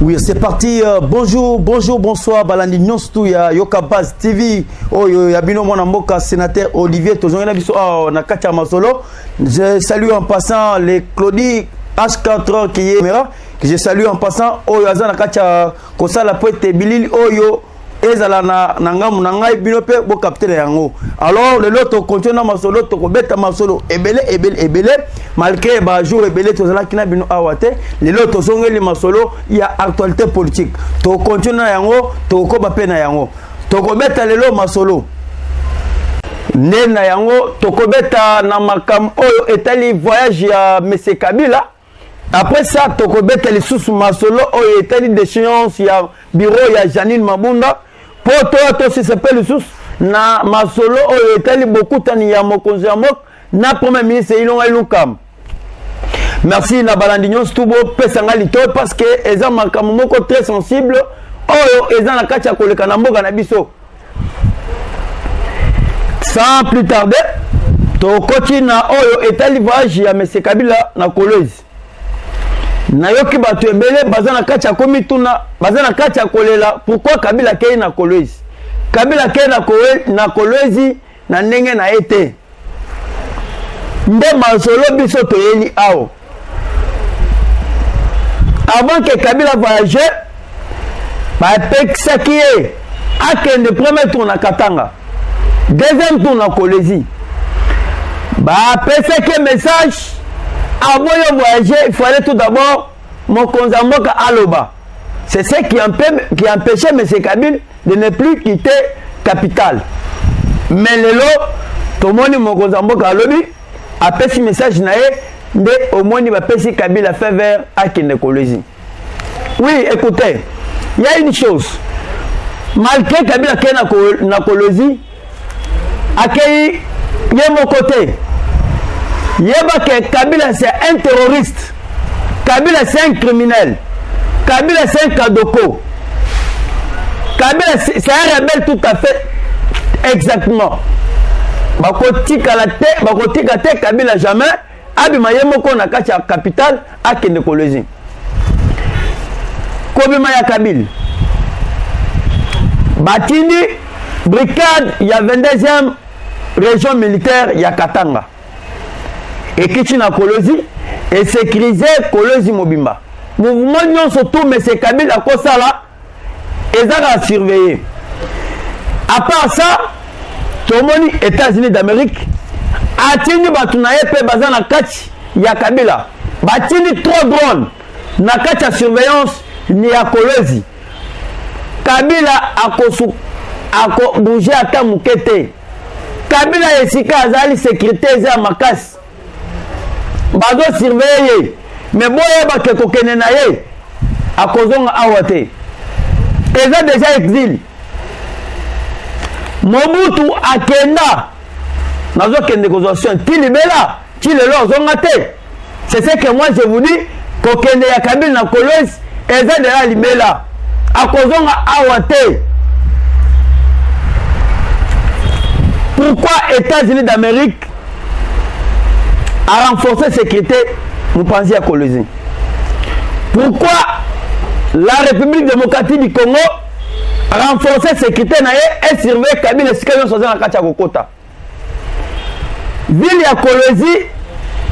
Oui, c'est parti. Bonjour, bonsoir. Balandi Nyonstu ya Yoka Baz TV. Oh, ya bino mwana mboka sénateur Olivier Tozongela biso na Katia Masolo. Je salue en passant les Claudie H4 qui est caméra. Que je salue en passant Oyo na Katia Kosala Poete Bilili Oyo. Ezala na ngamu na ngai bino pe bo capter yango. Alors le lot continue na masolo to ko beta masolo ebele malgré ba jour ebele to zala kina bino awate le lot to songeli masolo ya actualité politique to continue na yango to ko ba pe na yango to ko beta le lot masolo ne na yango to ko beta na makam oyo etali voyage ya monsieur Kabila. Après ça to ko beta le sous masolo oyo etali d'échéance ya bureau ya Janine Mabunda. Pour toi, si c'est pas le sous, na masolo o etali beaucoup tani ya mokonzi ya mok na premier ministre ilonga ilukam. Merci na balandinyo stubo pesanga lito parce que eza makamo moko très sensible oyo eza na kacha koleka na mboka na biso. Sans plus tarder, to koti na oyo etali voyage ya monsieur Kabila na Kolwezi. Na yoki batu ebele bazana kacha komituna bazana kacha kolela pourquoi Kabila kei na Kolwezi Kabila kei na Kolwezi na ndenge na ete nde masolo biso toyeli ao avant que Kabila voyage ba pekisaki ye akende premier tour na Katanga deuxième tour na Kolwezi ba pesaki message. Avant de voyager, il fallait tout d'abord mon Konzamboka Aloba. C'est ce qui empêchait M. Kabila de ne plus quitter capitale. Mais le lot, tout le monde mon Konzamboka Alobi a fait ce message de au moins il va passer Kabila fait vers Akine Kolwezi. Oui, écoutez, il y a une chose. Malgré Kabila qui est na Kolwezi, accueilli de mon côté. Yeba que Kabila c'est un terroriste, Kabila c'est un criminel, Kabila c'est un kadoko, Kabila c'est un rebelle tout à fait exactement. Bakotika la tête, bakotika te Kabila jamais. Abima yemoko na kacha capitale akende Kolwezi. Kobima ya Kabila. Batini brigade ya 22e région militaire ya Katanga. Et qui na Kolwezi et sécuriser Kolwezi Mobimba. Mouvement nyon surtout mais c'est Kabila Kosala et ça a surveiller. À part ça, tout le monde États-Unis d'Amérique a tenu batunaye pe bazana kati ya Kabila. Batini 3 drones na kati ya surveillance ni ya Kolwezi. Kabila ako bouger ata mukete. Kabila esika azali sécurité za makasi. Bazo surveiller mais boye ba ke kokene na ye akozonga awate eza déjà exil Mobutu akenda nazo kende kozation tilibela tilelo zonga te. C'est ce que moi je vous dis kokende ya Kabila na Kolwezi eza de la libela akozonga awate. Pourquoi États-Unis d'Amérique a renforcé la sécurité, nous pensons à Kolwezi? Pourquoi la République démocratique du Congo a renforcé la sécurité et surveillé Kabila et Sikayon Sozan à Katia Kokota? Ville à Kolwezi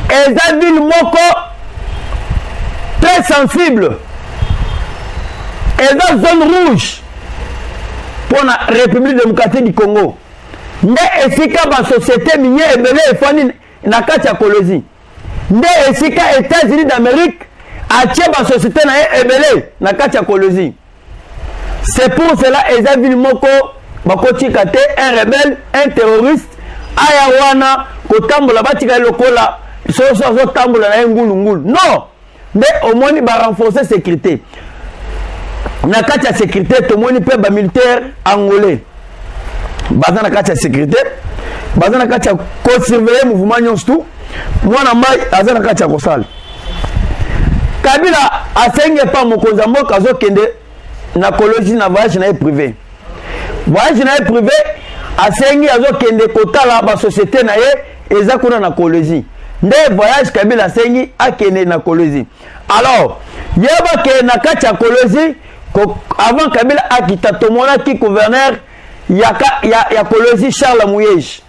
est une ville moko très sensible. Et dans la zone rouge pour la République démocratique du Congo. Mais esika ba société minière et belé et fani na kati ya Kolwezi. Nde esika États-Unis d'Amérique a tia ba société na ebele na kati ya Kolwezi. C'est pour cela Ezaville Moko bakoti kate un rebelle, un terroriste aya wana kotambola batika lokola so tambola na ngulu. Non. Mais au moins ba renforcer sécurité. Na kati ya sécurité to moni pe ba militaire angolais. Bazana kati ya sécurité. Bazana kati ya surveiller mouvement nyonso mwana mai azana kati ya kosala. Kabila asenge pa mokonza mboka azokende na Kolwezi na voyage na privé. Voyage na privé asenge azokende kotala ba société na ye ezakuna na Kolwezi. Nde voyage Kabila asengi akende na Kolwezi. Alors yeba ke na kati ya Kolozi avant Kabila akita tomona ki gouverneur ya Kolozi Charles Mouyeji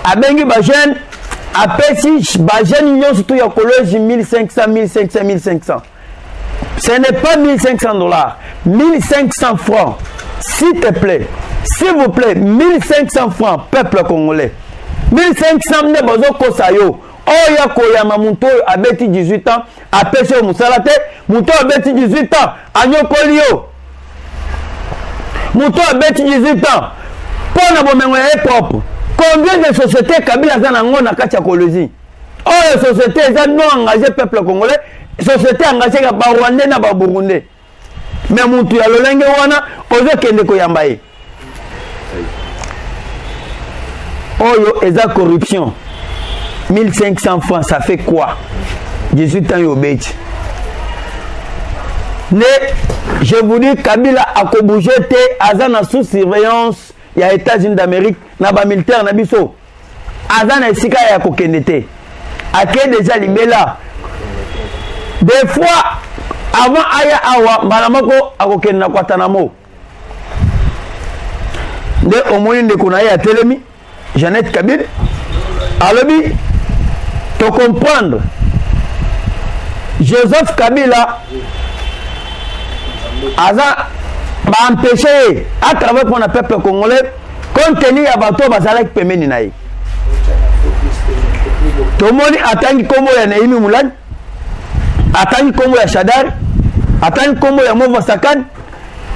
abengi ba jeune apesi ba jeune union surtout ya Kolozi 1500 ce n'est pas $1500 1500 francs s'il te plaît s'il vous plaît 1500 francs peuple congolais 1500 ne bozo kosayo oya koyama muto abeti 18 ans apesi o musala te muto abeti 18 ans anyokoli yo muto abeti 18 ans pona bomengo ya propre combien de sociétés Kabila za nango na kati ya Kolozi oya société za non engagé peuple congolais société engagé ka ba Rwandais na ba Burundais mais mutu ya lolenge wana ozo kende koyamba ye oyo eza corruption 1500 francs, ça fait quoi? 18 ans yobeti. Mais je vous dis, Kabila a bougé Azana sous surveillance, il y a États-Unis d'Amérique, na ba militaire na biso. Azana sika ya kokendete. Ake déjà libela. Des fois avant aya awa malamako akokende na kwatanamo. De omoni ndekuna ya telemi Jeannette Kabila alobi to comprendre Joseph Kabila aza ba empêcher à travers pour le peuple congolais compte tenu ya bato bazala pemeni na ye tomoni atangi kombo ya Naimi Mulani atangi kombo ya Shadar atangi kombo ya Mova Sakan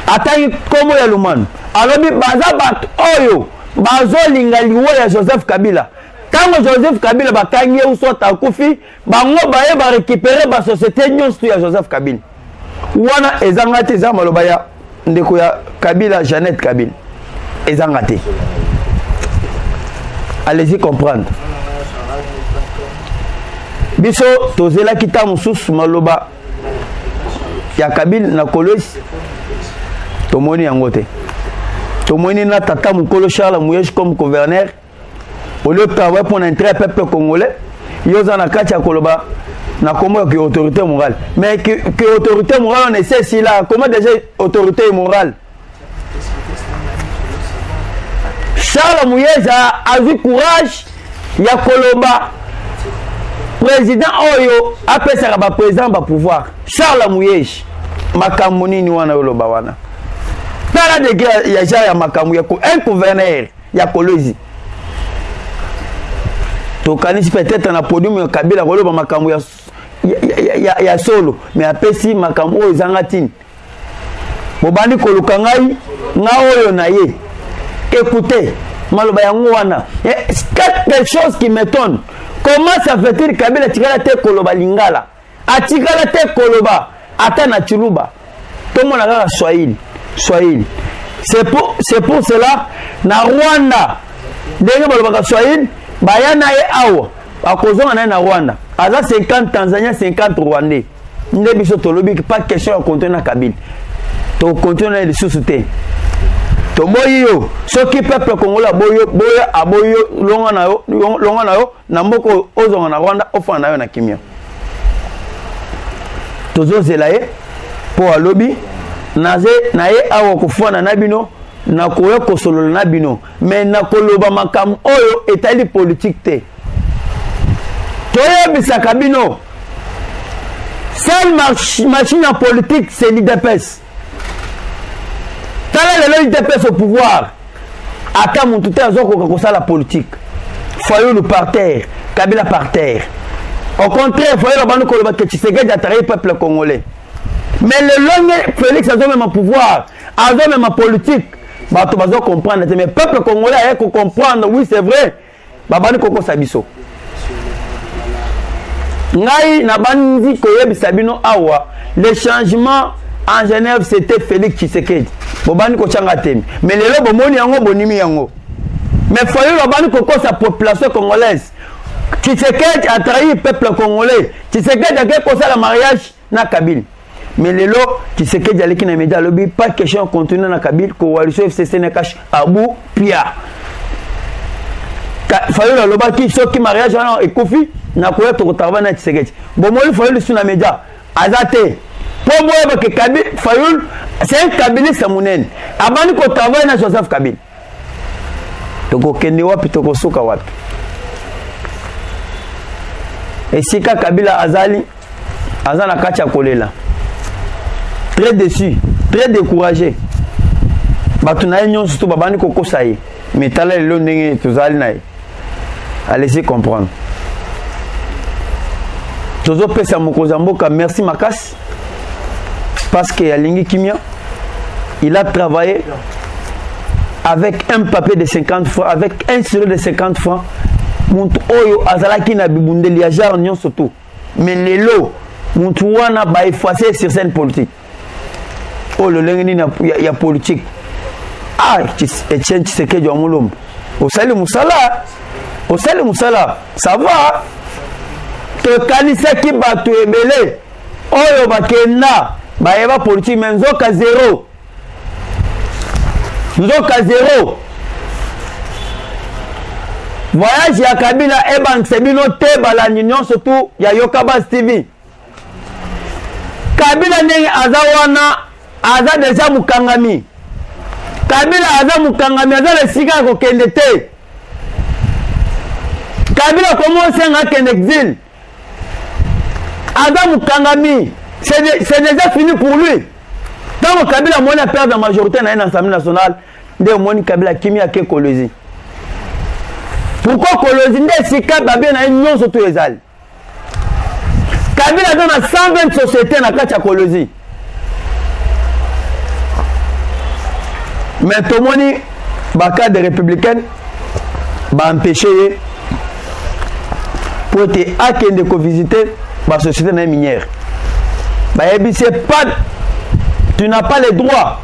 atangi kombo ya Lumanu alobi baza bato oyo bazo linga liwo ya Joseph Kabila tango Joseph Kabila bakangi usota kufi bango baye ba récupérer ba société nyonso ya Joseph Kabila wana ezanga te za maloba ya ndeko ya Kabila Jeannette Kabila ezanga te allez-y comprendre biso tozela kita mususu maloba ya Kabila na Kolozi tomoni yango te tomoni na tata mukolo Charles Mouyeji comme gouverneur au lieu de travailler pour l'intérêt peuple congolais yoza na kati ya koloba na kombo ki autorité morale mais que autorité morale on essaie si là comment déjà autorité morale Charles Mouyeji a eu courage ya koloba président oyo apesa ba président ba pouvoir Charles Mouyeji makambo nini wana yoloba wana para de guerre ya ja ya makambo ya ko un gouverneur ya Kolozi to kanisi peut-être na podium ya Kabila koloba makambo ya solo mais apesi makambo oyo zangatini bobandi koluka ngai nga oyo na ye écoutez maloba yango wana quelque chose qui m'étonne comment ça fait-il Kabila tikala te koloba lingala atikala te koloba ata na chuluba to mona kaka Swahili c'est pour cela na Rwanda ndenge balobaka Swahili bayana ye awa akozonga na Rwanda aza 50 Tanzania 50 Rwandais nde biso tolobi pas question ya continuer na Kabila to continuer les sous-soutés to boyo soki peuple congolais boyo aboyo longa na yo na mboko ozonga na Rwanda ofana na yo na kimia tozozela ye po alobi naze na ye awa kufana na bino na koya kosolola na bino mais na koloba makam oyo etali politique te toyebisaka bino seule machine en politique c'est l'IDPS tala lelo l'IDPS au pouvoir ata muntu te azokoka kosala politique Fayulu par terre Kabila par terre au contraire Fayulu banu koloba ke Tshisekedi ataraye peuple congolais mais le long Félix a même un pouvoir a même un politique bah tu vas comprendre mais peuple congolais a comprendre oui c'est vrai babani koko sabiso ngai na bandi koyebisa bino awa le changement en Genève c'était Félix Tshisekedi bobani ko changa temi mais lelo bomoni yango bonimi yango mais Fayulu babani koko sa population congolaise Tshisekedi a trahi le peuple congolais Tshisekedi a fait ça le mariage na Kabila mais lelo Tshisekedi aleki na média lobby pas question continuer na Kabila coalition FCC ne cache abu pia Fayulu lobaki soki mariage na ekofi na koya to travailler na Tshisekedi bomoli Fayulu sur na média azate pour moi que Kabila Fayoul c'est un Kabiliste monene abani ko travailler na Joseph Kabila toko kende wapi toko soka wapi esika Kabila azali azana kacha kolela très déçu très découragé batuna union surtout babani ko kosaye mais tala lelo ndenge tozali naye allez-y comprendre tozo pesa mokoza mboka merci makasi parce que Alingi Kimia il a travaillé avec un papier de 50 francs avec un stylo de 50 francs muntu oyo azalaki na bibundeli ya genre nyon surtout mais lelo muntu wana ba effacer sur scène politique oh le lengeni ya politique ah Etienne Tshisekedi wa Mulombo osali musala ça va to kanisa ki bato ebele oyo bakenda bayeba politique mais nzoka zéro voyage ya Kabila eban sebino te balani nyonso surtout ya Yokabaz TV Kabila ndenge aza wana aza deja mukangami Kabila aza mukangami aza lesika kokende te Kabila commence à kende exil aza mukangami c'est déjà fini pour lui tant que Kabila mona perdre la majorité dans l'Assemblée nationale de moni Kabila kimia ke Kolozi pourquoi Kolozi nde sika babé na union surtout ezali Kabila dans 120 sociétés na kati ya Kolozi mais tout moni ba cadre républicaine ba empêcher pour être akende ko visiter ba société na minière bah c'est pas tu n'as pas le droit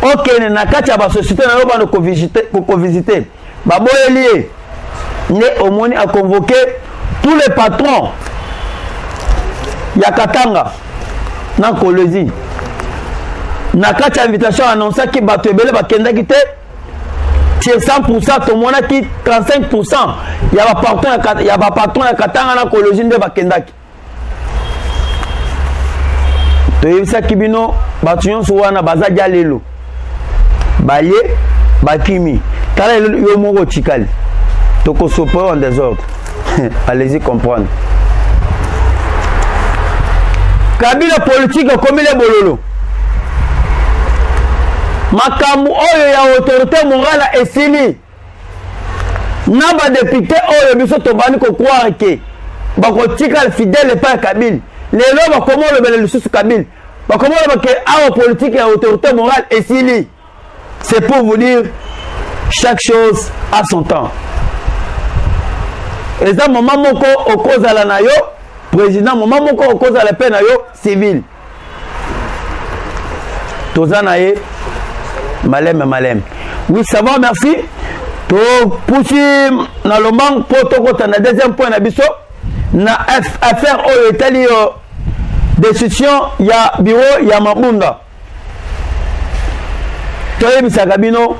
ok na kati ya ba société na yoba ko visiter ba boyelie ne omoni a convoqué tous les patrons ya Katanga na Kolozi na kati ya invitation annonça ki bato ebele bakenda ki te c'est 100% to mona ki 35% ya ba patron ya Katanga na Kolozi nde bakendaki to yebisa kibino bato nyonso wana baza dia lelo balie bakimi tala yo moko tikali toko sopo en désordre allez-y comprendre Kabila politique comme les bololo makambu oyo ya autorité morale esili na ba député oyo biso to bani ko croire que bako tikal fidèle pa Kabila lelo ba comment le bele lisusu Kabila ba comment le que a politique et autorité morale esili c'est pour vous dire chaque chose a son temps et ça moment moko okozala na yo président moment moko okozala pe na yo civil tozana ye malem oui ça va merci to poussi na lomang protocole na deuxième point na biso na affaire oyo etali décision ya bureau ya Mabunda toyebisaka bino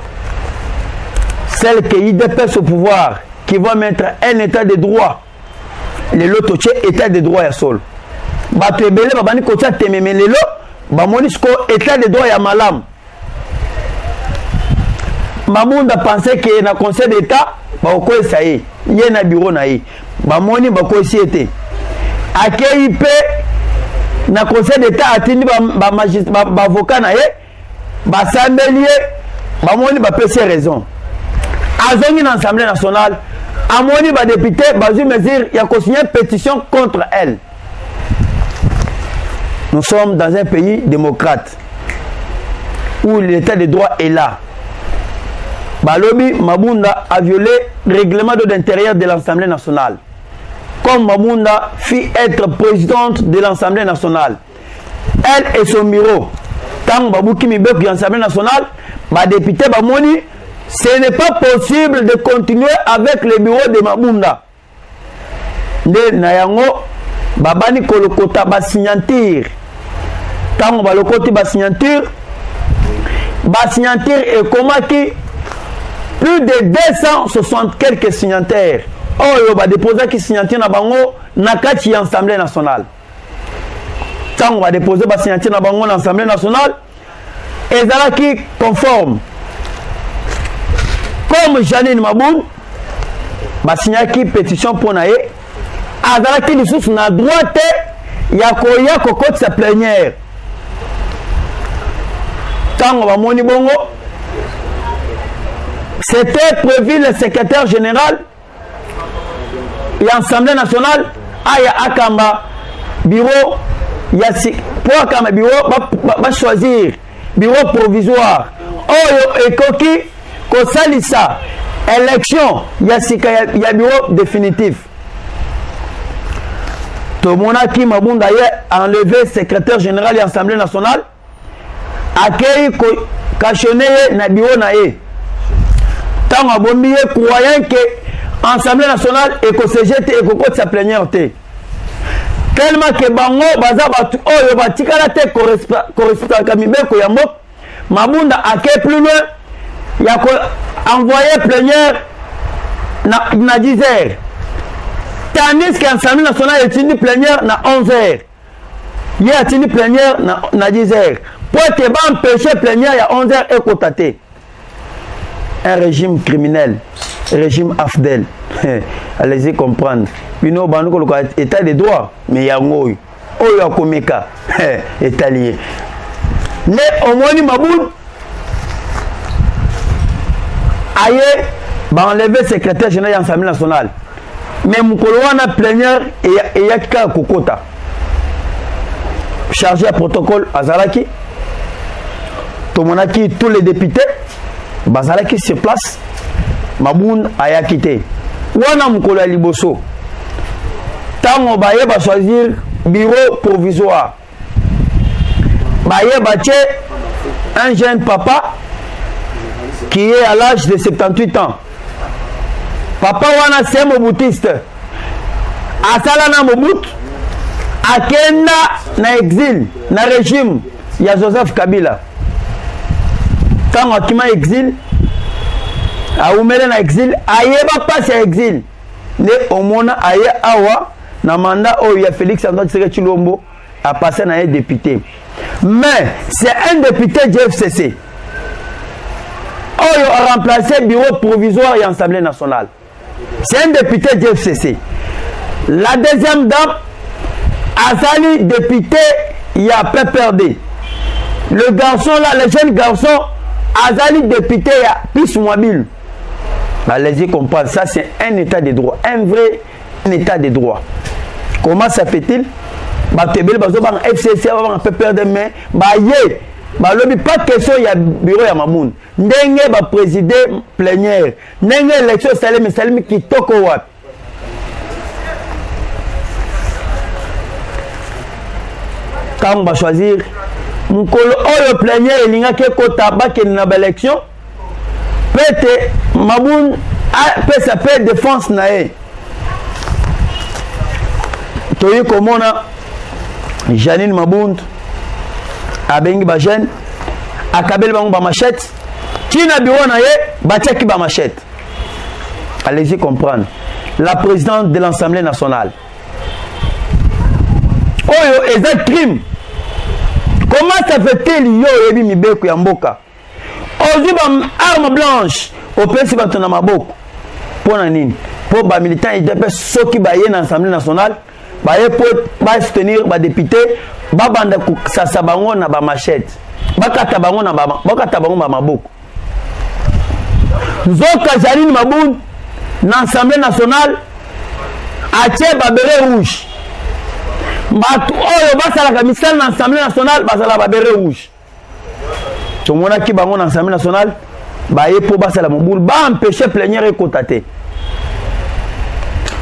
celle que IDPS au pouvoir qui va mettre un état de droit le loto état de droit ya sol bato ebele babani kotia tememe lelo bamoni siko état de droit ya malam Mabunda pensait que na conseil d'état bakoyesa ye ye na bureau na ye bamoni bakoyesi ete akei pe na conseil d'état atindi ba avocat na ye basambeli ye bamoni bapesi raison azongi na assemblée nationale amoni ba député bazui mesure ya kosigner pétition contre elle. Nous sommes dans un pays démocrate où l'état de droit est là. Balobi Mabunda a violé le règlement d'intérieur de l'Assemblée nationale. Comme Mabunda fit être présidente de l'Assemblée nationale, elle et son bureau, tant Babouki Mibek de l'Assemblée nationale, ba député Bamoni, ce n'est pas possible de continuer avec le bureau de Mabunda. De Nayango, Babani Kolokota ba signature. Tant Balokoti ba signature et comment qui plus de 260 quelques signataires. Oh, il va déposer qui signature na bango na kati assemblée nationale. Tant on va déposer la signature dans l'Assemblée nationale, et ça qui conforme. Comme Janine Maboun, la signature pétition pour naïe, à qui les sources na droite, il y a cocotte sa plénière. Tant on va moni bongo, c'était prévu le secrétaire général et l'Assemblée nationale, Aya Akamba, bureau, il y a pour Akamba bureau, va choisir bureau provisoire. Oh, et coquille, qu'on salissa, élection, il y a bureau définitif. Tout le monde qui m'a d'ailleurs enlevé secrétaire général et l'Assemblée nationale, accueilli, cacheté, na bureau naïe. Tant à bombier, croyant que l'Assemblée nationale et que ce jette et que sa plénière. Tellement que Bango, Baza, oh, Batikala te correspond à Kamibé, Koyambo, Mabunda a que plus loin, il y a envoyé plénière na 10 heures. Tandis que l'Assemblée nationale est une plénière na 11 heures. Il y a une plénière na 10 heures. Pour te empêcher plénière, il y a 11 heures et cotaté. Un régime criminel, régime AFDEL. Allez-y comprendre. Bino banduko loka état de droit, mais yango oyo akomeka état lié. Mais au moins Maboun aye ba enlever secrétaire général de l'Assemblée nationale. Mais mukolo wana plénière et yakika kokota. Chargé à protocole Azalaki. Tomonaki tous les députés Bazalaki sur place. Maboun aya quitté. Wana mukolo liboso. Tant on va choisir bureau provisoire. Baye Bache, un jeune papa qui est à l'âge de 78 ans. Papa wana c'est moboutiste. Asala na Mobutu, akenda na exil, na régime, il y a Joseph Kabila. Quand on a exil, a oumele na exil, ayeba passe à exil. Ne omona aye awa na mandat où il y a Félix Antoine Tshisekedi Tshilombo a passé na un député. Mais c'est un député du FCC. Il a remplacé le bureau provisoire et l'Assemblée nationale. C'est un député du FCC. La deuxième dame, Azali, député, il y a PPRD. Le garçon là, le jeune garçon, Azali, député, il y a plus mobile. Allez-y comprendre, ça c'est un état de droit, un vrai état de droit. Comment ça fait-il? FCC, PPRD, mais pas question, il y a bureau à Mamoun. Ndenge va présider plénière. Ndenge élection Salim qui toko wat. Quand on va choisir, Mukolo Oyo plénière, il y a que Kotaba qui est dans l'élection. Peut-être Mamoun peut s'appeler défense nae. Toye komona Janine Maboun abengi ba jeune akabel bango ba machette tina bureau na ye batiaki ba machette. Allez-y comprendre. La présidente de l'Assemblée nationale. Oyo est un crime. Comment ça fait-il yo yebi mibeko ya mboka? Ozi ba arme blanche au principe na maboko. Pona nini? Pour ba militant IDP soki ba ye na Assemblée nationale ba ye pour ba soutenir ba député ba banda sa sabango na ba machette. Ba kata bango na ba maboko. Nzoka Janine Maboun na Assemblée nationale atie ba béret rouge. Batu oyo basala ka misala na Assemblée nationale basala ba béret rouge. Tout le monde qui bango na Assemblée nationale ba ye pour basala moboul ba empêcher plénière et cotaté.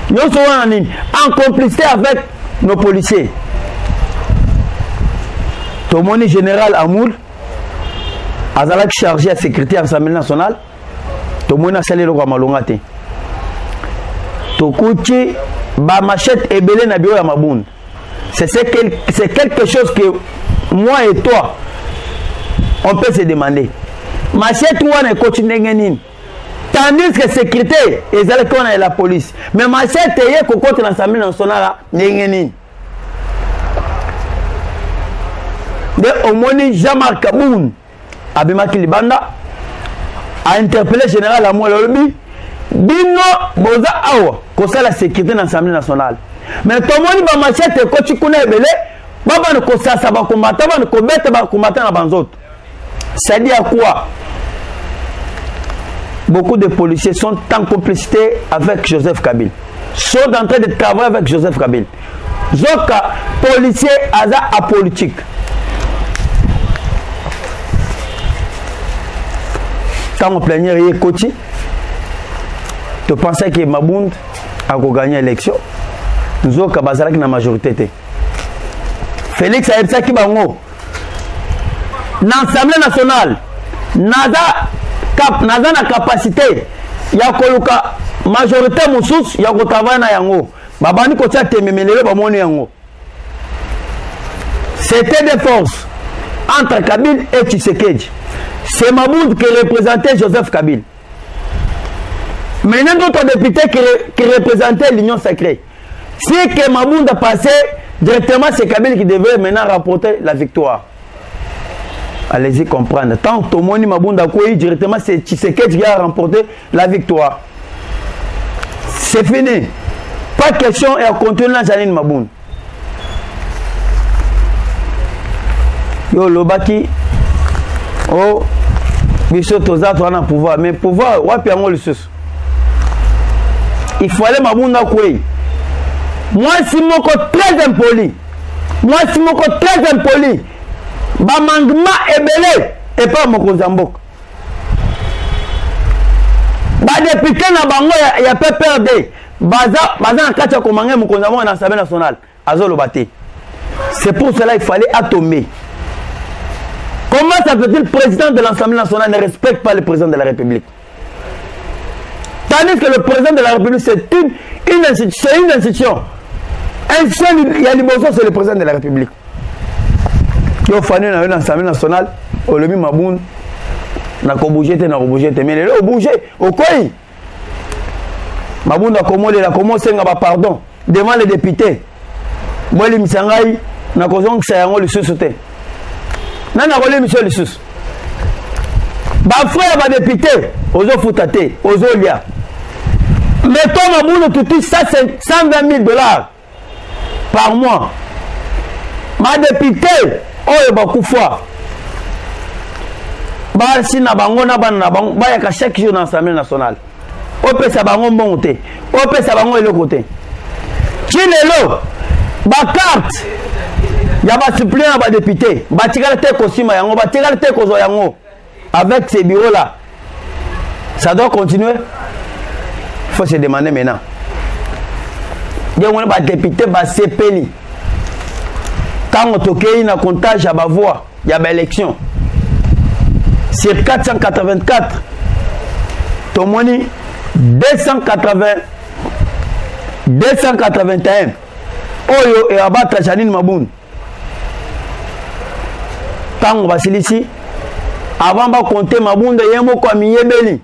Nous sommes en complicité avec nos policiers. Tout le monde général Amoul Azalak chargé à secrétaire de l'Assemblée nationale. Tout le monde a salé le roi Malongate. Tokuchi ba machette et belé na bureau ya Maboun. C'est quelque chose que moi et toi on peut se demander. Machette ou on est continué. Tandis que sécurité, ils allaient qu'on a la police. Mais machette est contre l'Assemblée nationale. de omoni Jean-Marc Kaboun abimaki libanda a interpellé général Amour Lolobi bino boza awa kosa la sécurité dans l'Assemblée nationale mais tomoni ba machete ko tikuna ebele baba ne kosasa ba combattant ba ne kobeta ba combattant na banzoto ça dit à quoi beaucoup de policiers sont en complicité avec Joseph Kabila sont en train de travailler avec Joseph Kabila Zoka policier aza apolitique quand on plaignait Koti tu pensais que Mabound a gagné l'élection Zoka bazalaki na majorité Félix Aïtsaki bango dans l'Assemblée nationale naza na capacité ya koluka majorité mususu ya kotavana na yango babani kotia tememelelo bamoni yango c'était des forces entre Kabila et Tshisekedi c'est Mabound qui représentait Joseph Kabila maintenant d'autres députés qui représentaient l'Union sacrée si que Mabound a passé directement c'est Kabila qui devait maintenant rapporter la victoire. Allez-y comprendre. Tant que Tomoni Mabunda Kouyi, directement c'est Tshisekedi qui a remporté la victoire. C'est fini. Pas de question et à continuer dans Janine Maboun. Yo Lobaki. Oh. Biso Toza, tu as un pouvoir. Mais pouvoir, wapi yango le sus. Il fallait Mabunda Kouyi. Moi, si mon côté très impoli. Moi, si mon côté très impoli. Bamangma ebele et pas Mokozambok. Ba député na bango ya PPRD. Baza na kacha komangé Mokozambok na l'Assemblée nationale. Azolo bate. C'est pour cela qu'il fallait attomer. Comment ça fait-il le président de l'Assemblée nationale ne respecte pas le président de la République? Tandis que le président de la République c'est une institution. Un seul, il y a l'émotion, c'est le président de la République. Yo fani na l'Assemblée nationale, Olobi Maboun, na ko bouger, mais le au bouger, au quoi? Maboun a commencé à pardon devant les députés. Moi les misangai, na ko zong sa yango le sous-sauté. Na ko monsieur le sous. Ba frère ba député, ozo futate, ozo lia. Mettons Maboun tout ça $120 000 par mois. Ma députée oyo bakufa basi na bango na bana na bango bayaka chaque jour dans l'Assemblée nationale opesa bango mbongo opesa bango eloko te kinelo ba carte ya ba suppléant ba député batikala te kosima yango batikala te kozo yango avec ces bureaux là ça doit continuer. Il faut se demander maintenant il y a ba député ba sepeli. Quand on toque na comptage à ma voix, il y a une élection. Sur 484, Tomoni 281. Oyo et abattre Janine Maboun. Quand on va ici, avant de compter Maboun de Yemo comme Yebeli.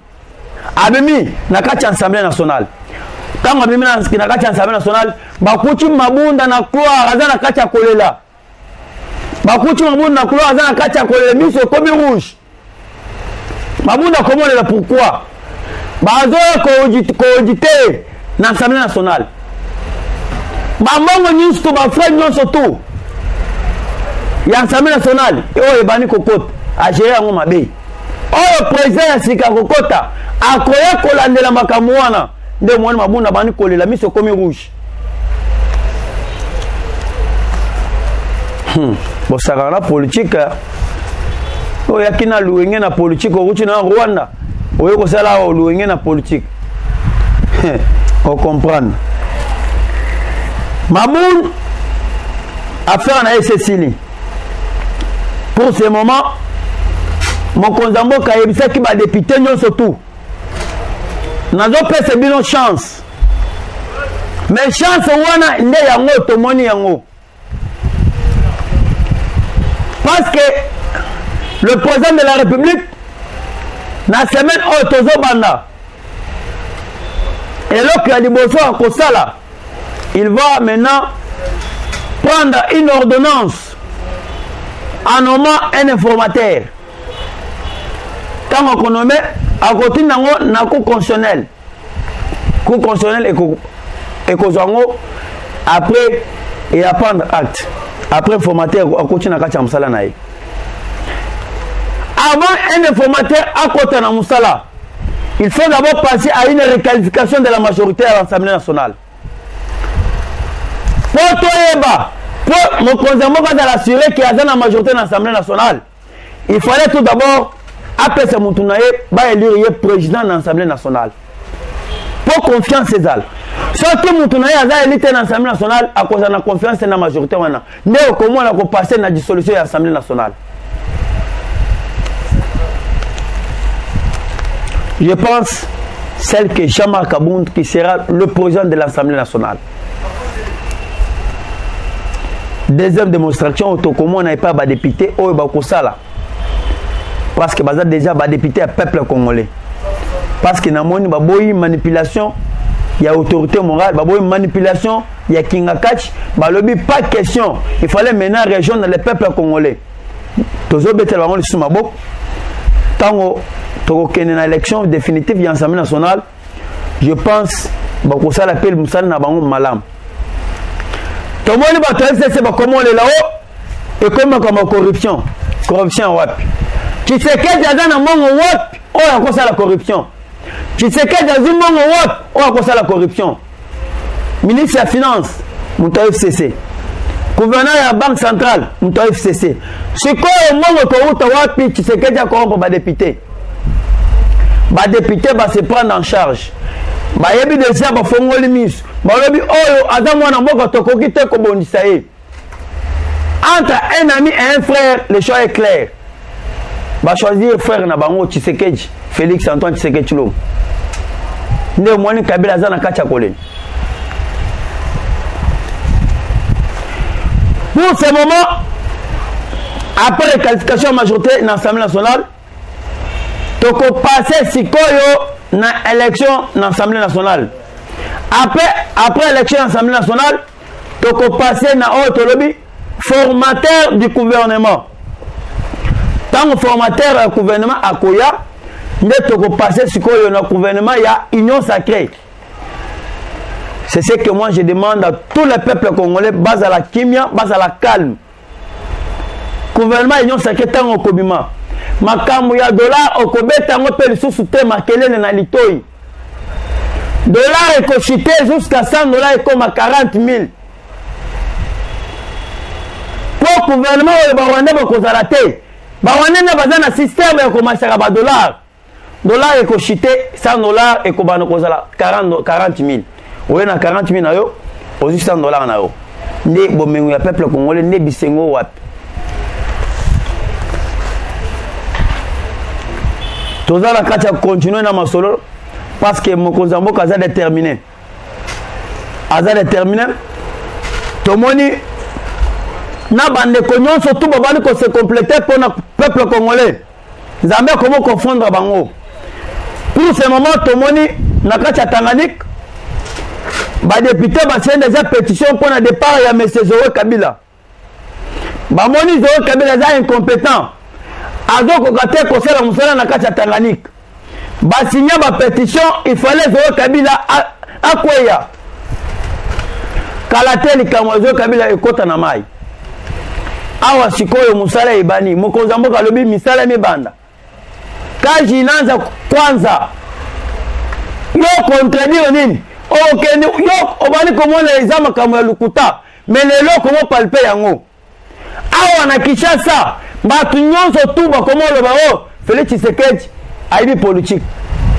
Abemi, na kati Assemblée nationale. Quand on a mis na kati Assemblée nationale, bakuti Maboun na croix, azana kati kolela. Bakuti Maboun na couloir azana kati ya kolele miso comme rouge. Maboun na komolela pourquoi? Bazo coauditer na l'Assemblée nationale. Bambongo news to ba frère nyonso tout. Ya Assemblée nationale et oyo bani kokota a gérer ngo mabe. Oyo président ya sika kokota akoya kolandela makambo wana nde mwana Maboun na bani kolela miso comme rouge. Bon, ça va la politique. Il y a qui n'a loué na politique au Rwanda. Il y a qui n'a loué na politique. On comprend. Maboun a fait un SSI. Pour ce moment, mon Konzambo Kayebisa qui va député non surtout. Nous avons fait une chance. Mais chance, on a une yango, tomoni yango. Parce que le président de la République, dans la semaine où Tozo Banda, et là qu'il y a des besoins à Kosala, il va maintenant prendre une ordonnance en nommant un informateur. Quand on nomme, à côté d'un cours constitutionnel. Cours constitutionnel et Kozango, après, et à prendre acte. Après, informateur, à côté d'un Kacha Moussala Naï. Avant un informateur à côté d'un Moussala, il faut d'abord passer à une requalification de la majorité à l'Assemblée nationale. Pour toi, pour mon conseil, assurer qu'il y a une majorité dans l'Assemblée nationale, il fallait tout d'abord, après ce Moutounaye, élire président de l'Assemblée nationale. Pour confiance, c'est ça. Surtout Moutounaye a élite dans l'Assemblée nationale à cause de la confiance dans la majorité. Mais comment on a passé la dissolution de l'Assemblée nationale? Je pense celle que Jean-Marc Abound qui sera le président de l'Assemblée nationale. Deuxième démonstration, Otokomo n'a pas de député au Bakosala. Parce que Baza déjà va député à peuple congolais. Parce que dans mon baboyi manipulation, il y a autorité morale, baboyi manipulation, il y a Kingakach, balobi pas question. Il fallait maintenant rejoindre le peuple congolais. Tozo betel bango le sumabok. Tango toko kene na élection définitive de l'Assemblée nationale, je pense Bakosala appelle Moussala na bango malam. Tout le monde va te laisser comment on est là-haut et comment comme corruption. Corruption, ouais. Tu sais qu'il y a dans le monde, on a quoi ça la corruption. Tu sais qu'il y a dans le monde, on a quoi ça la corruption. Ministre de la Finance, Mouta FCC. Gouverneur de la Banque Centrale, Mouta FCC. C'est quoi le monde, tu sais qu'il y a corrompu les députés. Les députés vont se prendre en charge. Il y a des gens qui font des ministres. Balobi oyo azamwa na mboka tokoki te ko bondisa ye. Entre un ami et un frère, le choix est clair. Va choisir frère na bango Tshisekedi, Félix Antoine Tshisekedi Tshilombo. Nde mwani Kabila za na kacha koleni. Pour ce moment, après la qualification majorité dans l'Assemblée nationale, toko passer sikoyo na élection dans l'Assemblée nationale. Après l'élection de l'Assemblée nationale, tu as passé dans l'autre formateur du gouvernement. Tant que formateur du gouvernement à Koya, tu as passé sur le gouvernement, il y a union sacrée. C'est ce que moi je demande à tous les peuples congolais, base à la kimia, base à la calme. Gouvernement union sacrée, tant que Kobima. Makamu ya dollar, au Kobe, tant que le sous-souté, Makele, Nalitoi. Dollar est cochité jusqu'à 100 dollars et comme à 40 000. Pour le gouvernement, le Barwandais va causer la tête. Barwandais n'a pas un système et commencer à $. Dollar est cochité 100 dollars et comme à 40 000. Vous avez 40 000 aussi 100 dollars. Ne bon ya peuple congolais ne bisengo wat. Tous la kacha continuer na masolo. Parce que mon Kozambo a déterminé. Tout le monde n'a pas de cognon, surtout pour se compléter pour le peuple congolais. Zambé comment confondre bango. Pour ce moment, tout le monde n'a pas de Tanganik. Les députés ont fait des pétitions pour le départ de M. Zoé Kabila. Bamoni Zoé Kabila est incompétent. Azo Kokate Kosela Moussala n'a pas de Tanganik. Basigna ma pétition, il fallait Zoé Kabila à Kweya. Kalateli Kamwazo Kabila et Kota Namai. Awa Sikoyo Moussala Ibani, Mokozambo Kalobi Misala Mibanda. Kaji Nanza Kwanza. Yo contredire nini? Ok, yo obani comment les examens comme Lukuta, mais les lots comment palper yango. Awa na Kinshasa, batu nyonso tuba comment le bao, Félix Tshisekedi. Aïbi politique.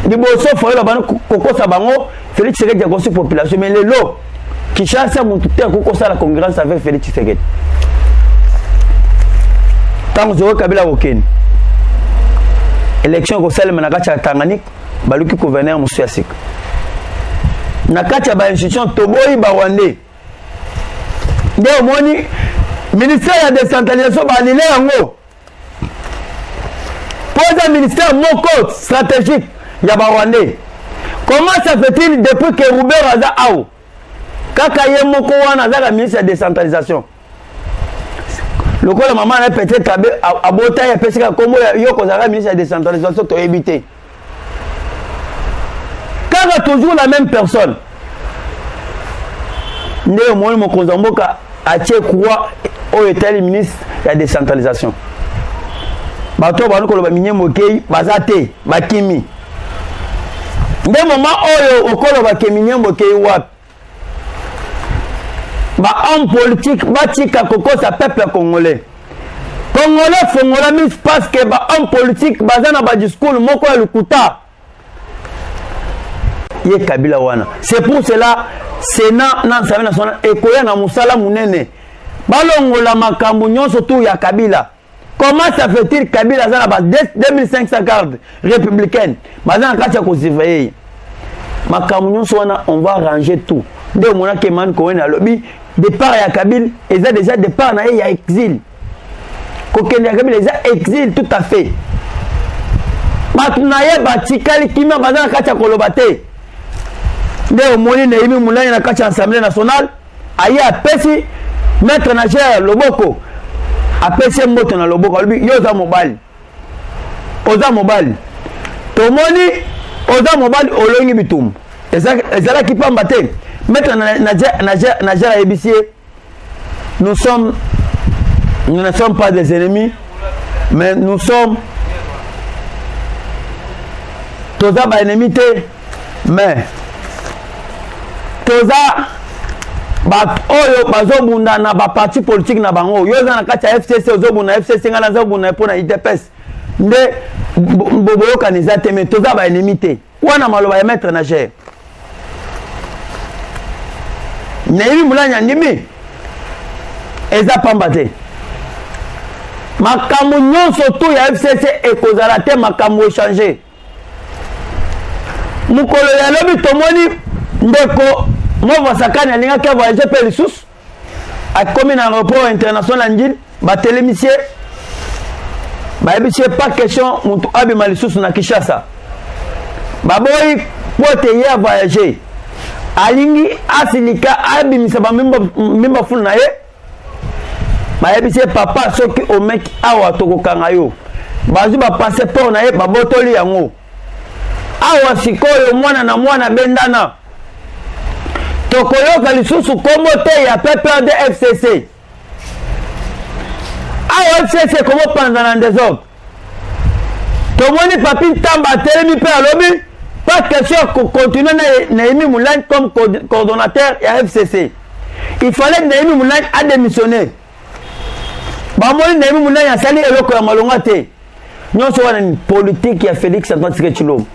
Du bosso faut la banque Koko Sabango, Félix Tshisekedi a construit population, mais les lots qui chassent mon tout à Koko la concurrence avec Félix Tshisekedi. Tant que Zoé Kabila Woken. Élection au Sel Managacha Tanganik, Baluki gouverneur Moussa Sik. Nakacha ba institution Toboyi Bawande. Dès au moni, ministère de la décentralisation ba annulé yango. Pose un ministère moko stratégique Yabarwandais. Comment ça fait-il depuis que Roubert Aza Aou Kakaye Moko Wana Aza la ministre de la décentralisation? Le quoi, la maman a peut-être à Botaï, à Pesca, comme Yoko Zara, ministre de la décentralisation, tu as évité. Quand toujours la même personne, Néo Moïse Mokonzamboka a tché quoi au était le ministre de la décentralisation. Bato Banoko le Minye Mokei, Bazate, Bakimi. Des moments où au col de Minye Mokei Wap. Homme politique, Batika Koko, sa peuple congolais. Congolais, Fongola, parce que homme politique, Bazana Badiscoul, Moko et le Kouta. Yé Kabila Wana. C'est pour cela, Sénat, Nansame National, et Koya na Moussala Mounene. Balongola Makambu, surtout ya Kabila. Comment ça fait-il Kabila Zana bas 2500 gardes républicaines? Bazana Katia Kosiveye. Makambu, on va ranger tout. Dès mon Keman Koen a lobby, départ ya Kabila, et ça déjà départ na ya exil. Kokende ya Kabila, ils exil tout à fait. Matunaye Batikali Kima Bazana Katia Kolobate. Dès au Moni Némi Moulin na Katia Assemblée nationale, aïe à Pessi, maître Nager Loboko, à Pessi Moto na Loboko, Yoza Mobile. Oza Mobile. Tomoni, Oza Mobile, Olongi Bitum. Et ça qui peut m'battre. Maître Nager à Ebissier, nous ne sommes pas des ennemis, mais nous sommes Toza ba ennemi, mais Toza ba oyo bazobunda na ba parti politique na bango yo za na kati ya FCC ozobunda FCC ngana zobunda pona IDPS nde bobo organiser te mais Toza ba ennemi te wana maloba ya maître Nager Némi Moulanya ndimi eza pamba te makambo nyonso to ya FCC ekozala te makambo échanger mukolo ya lobi tomoni ndeko Mova Sakani alingaki voyager pe lisusu akomi na aéroport international Ndil batelemisie bayebisie pas question mutu abima lisusu na Kinshasa baboyi pote ye voyager alingi asilika abimisa bamimba fulu na ye bayebisie papa soki omeki awa tokokanga yo bazwi bapasseport na ye babotoli yango awa sikoyo mwana na mwana bendana tokoyoka lisusu kombo te ya PPRD FCC awa FCC komo panzana ndezok tomoni papi Tamba telemi pe alobi pas question de continuer Némi Moulin comme coordonnateur ya FCC il fallait Némi Moulin a démissionné bamoni Némi Moulin ya sali eloko ya malonga te nyonso wana ni politique ya Félix Antoine Tshisekedi Tshilombo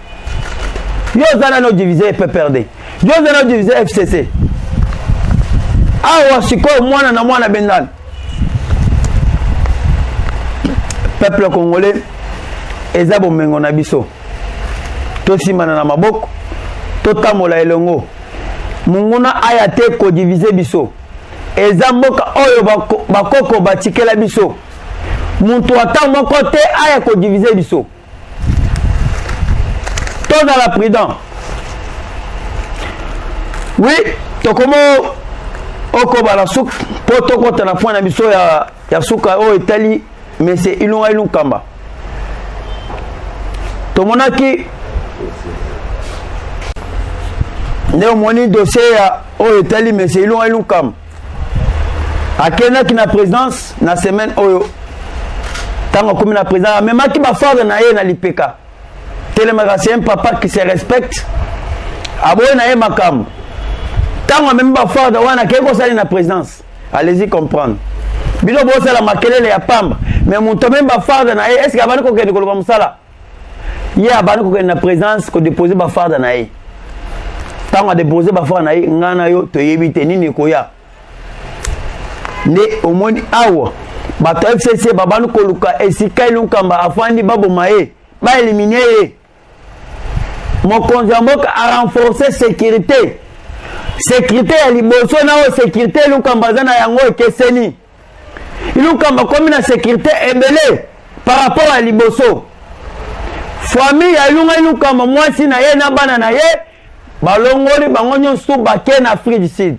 yo zana no diviser PPRD yo zana no diviser FCC awa sikoyo mwana na mwana bendana peuple congolais eza bomengo na biso tosimana na maboko totamola elongo munguna aya te ko diviser biso eza mboka oyo bakoko batikela biso muntu ata moko te aya ko diviser biso tozala prudent oui tokomo okoba la souk po tokota na point na biso ya suka oyo etali mais c'est ilunga ilunkamba tomonaki nde omoni dossier ya oyo etali mais c'est ilunga ilunkamba akendaki na présidence na semaine oyo ntango akomi na président amemaki bafarde na ye na lipeka telemaka c'est un papa qui se respecte aboye na ye makambo ntango amemi bafarde wana akei kosali na présidence allez-y comprendre bino bosala makelele ya pamba mais moto amemi bafarde na ye est ce que abandi kokende koloba mosala ye abandi kokende na présidence kodepose bafarde na ye ntango adepose bafarde na ye ngai na yo toyebi te nini ekoya nde omoni awa bato ya FCC babandi koluka esika elunkamba afandi baboma ye baelimine ye mokonzi ya mboka arenforce sécurité ya liboso na oyo sécurité elunkamba aza na yango ekeseni ilunkamba komi na sécurité ebele par rapport à liboso famille ya ilunga ilunkamba mwasi na ye na bana na ye balongoli bango nyonso bake na Afrique du Sud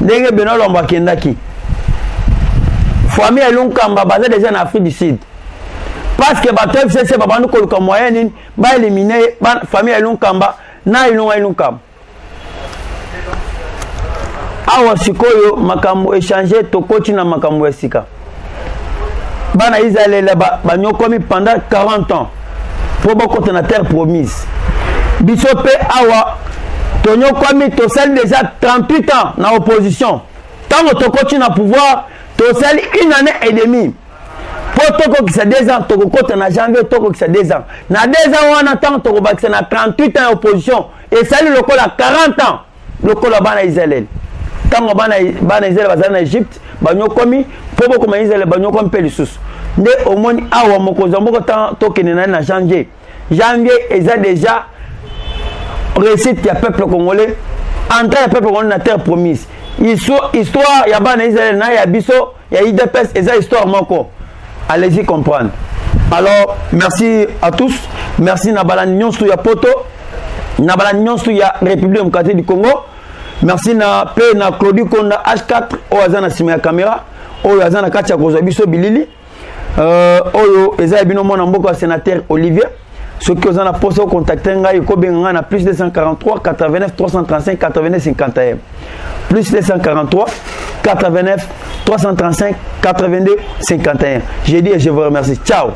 ndenge Benoît Lombo akendaki famille Elunkamba basée déjà en Afrique du Sud. Parce que bateau FCC babanu koluka moyen ba éliminer famille Elunkamba na Elunkamba. Awa sikoyo makambo échanger tokoti na makambo esika. Bana Israël ba nyokomi pendant 40 ans. Pour beaucoup de terre promise. Bisope awa tonyo komi to sel déjà 38 ans na opposition. Tant que tokoti na pouvoir, to sel une année et demie. Pour toko qui c'est 2 ans, toko kote na janvier toko qui c'est 2 ans. Na 2 ans on attend toko bakse na 38 ans opposition et salut le col à 40 ans. Le col à bana Israël. Tant que bana Israël bazana na Égypte, banyo komi pour beaucoup ma Israël banyo komi pelisusu. Nde omoni awa mokozo mboko tant tokene na janvier. Janvier eza déjà réussite ya peuple congolais, entrer le peuple congolais na terre promise. Histoire ya bana Israël na ya biso ya IDPS eza histoire moko. Allez-y comprendre. Alors merci à tous. Merci na bala nyonso ya poto. Na bala nyonso ya République démocratique du Congo. Merci na pe na Claudie Konda H4 o azana sima ya caméra. O azana katia kozwa biso bilili. Oyo eza bino mona mboka sénateur Olivier. Ceux qui ont posé au contact na plus 243 89 335 89 51. Plus 243 89 335 82 51. J'ai dit et je vous remercie. Ciao.